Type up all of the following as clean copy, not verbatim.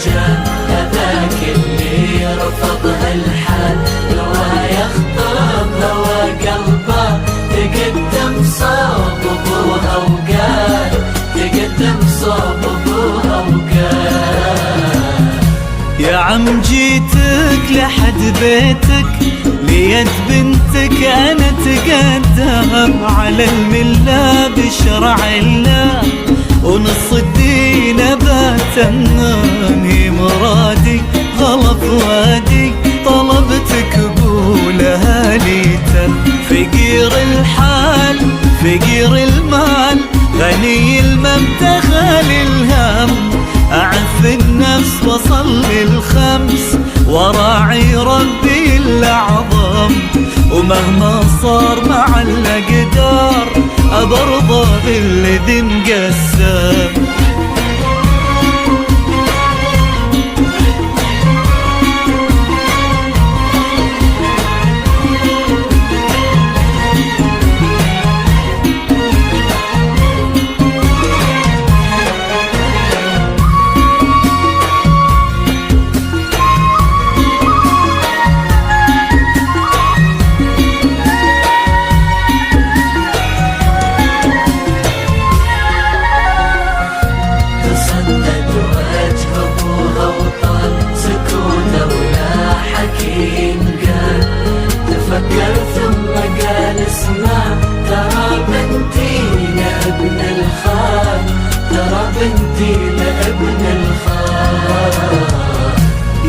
الرجال هذاك اللي رفض هالحال لو يخطب هوى قلبه تقدم صوب ابوها وقال تقدم صوب ابوها وقال يا عم جيتك لحد بيتك ليد بنتك انا تقدم على المله بشرع الله ونص الدين بتمني مرادي غلط وادي طلبتك قولها ليتم فقير الحال فقير المال غني المبتغى الهم أعف النفس وصلي الخمس وراعي ربي الأعظم ومهما صار مع الأقدار أبرضى بالذي مقسم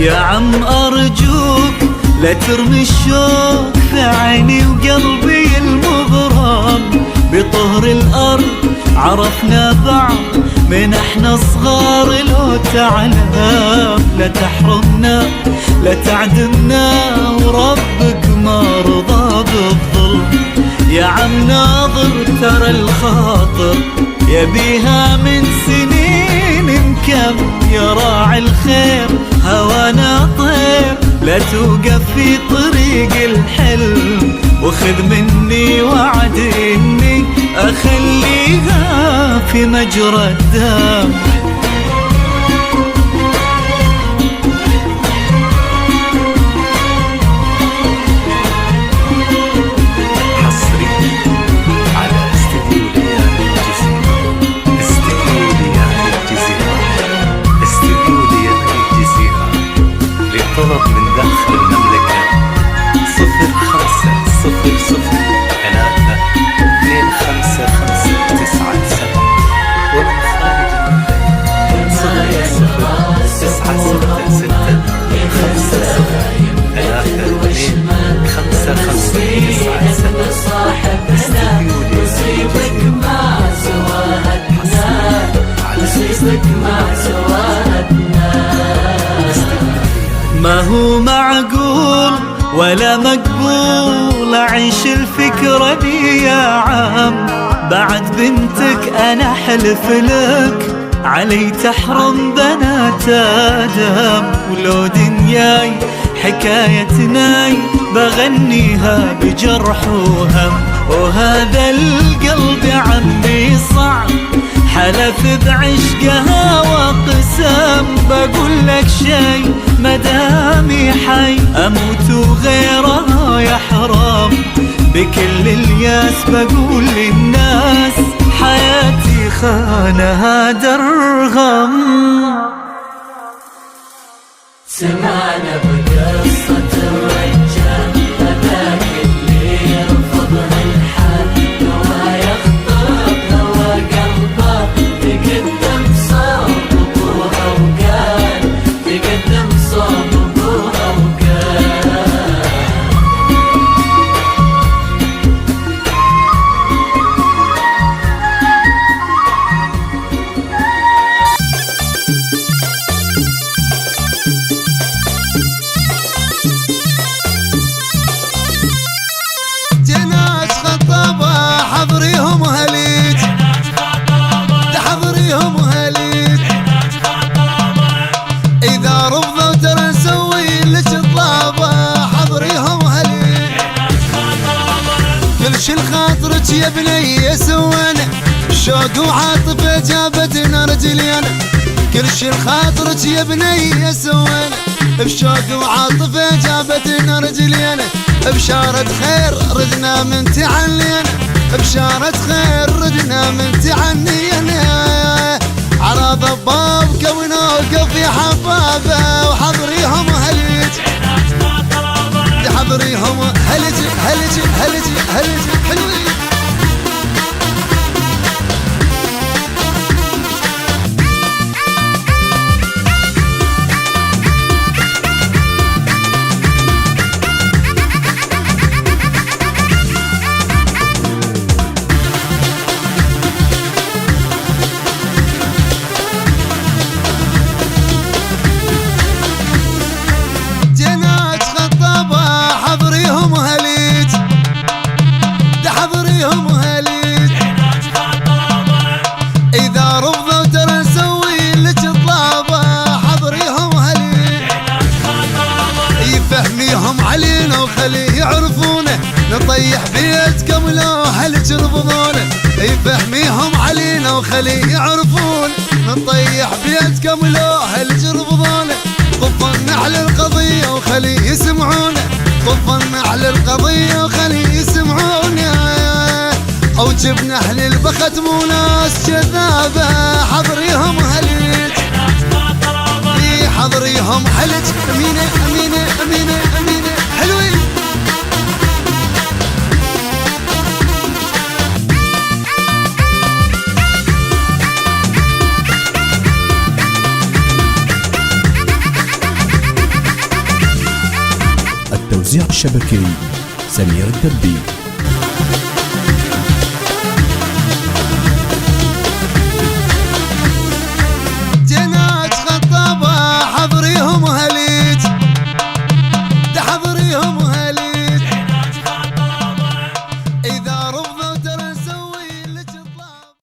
يا عم أرجوك لا ترمي الشوق في عيني وقلبي المغرم بطهر الأرض عرفنا بعض من احنا صغار لو تعلم لا تحرمنا لا تعدمنا وربك ما رضى بالظلم يا عم ناظر ترى الخاطر يبيها من سنين مكم يا راعي الخير هوانا طير لا توقف في طريق الحلم وخذ مني وعد اني اخليها في مجرى الدم طلب من داخل المملكة 0502559597 ومن خارج ما هو معقول ولا مقبول أعيش الفكرة دي يا عم بعد بنتك أنا حلف لك علي تحرم بنات آدم ولو دنياي حكايتناي بغنيها بجرح وهم وهذا القلب عمي صعب حلف بعشقها وقسم بقول لك شي مدامي حي اموت وغيرها يحرم بكل الياس بقول للناس حياتي خانها درغم سمعنا بقصة الرجال هذاك اللي رفض هالحال لو يخطب هوى قلبه تقدم صوب ابوها وقال تقدم صوب ابوها وقال حضريهم هليج تحضريهم هليج إذا رفضوا ترى نسوي لك طلابة حضريهم هليج كل شي لخاطرك يا بني سوينا شوق وعاطفة جابتنا رجلينا كل شي خاطرك يا بني سوينا بشوق وعاطفة جابتنا رجلينا بشارة خير ردنا من تعنينا بشارة خير ردنا من تعنينا على ضباب ونوقف يا حبابه وحضريهم هلج حضريهم هلج هلج هلج هلج حلوين علينا وخليه يعرفونه نطيح بيتكم لو هل ترفضونه يفهميهم علينا وخليه يعرفون نطيح بيتكم لو هل ترفضونه طفنا على القضية وخليه يسمعونه طفنا على القضية وخليه يسمعونه او جبنا اهل البخت مو ناس كذابة حضريهم هلج حضريهم هلج امينة امينة امينة امينة حلوين التوزيع الشبكي سمير الدبي.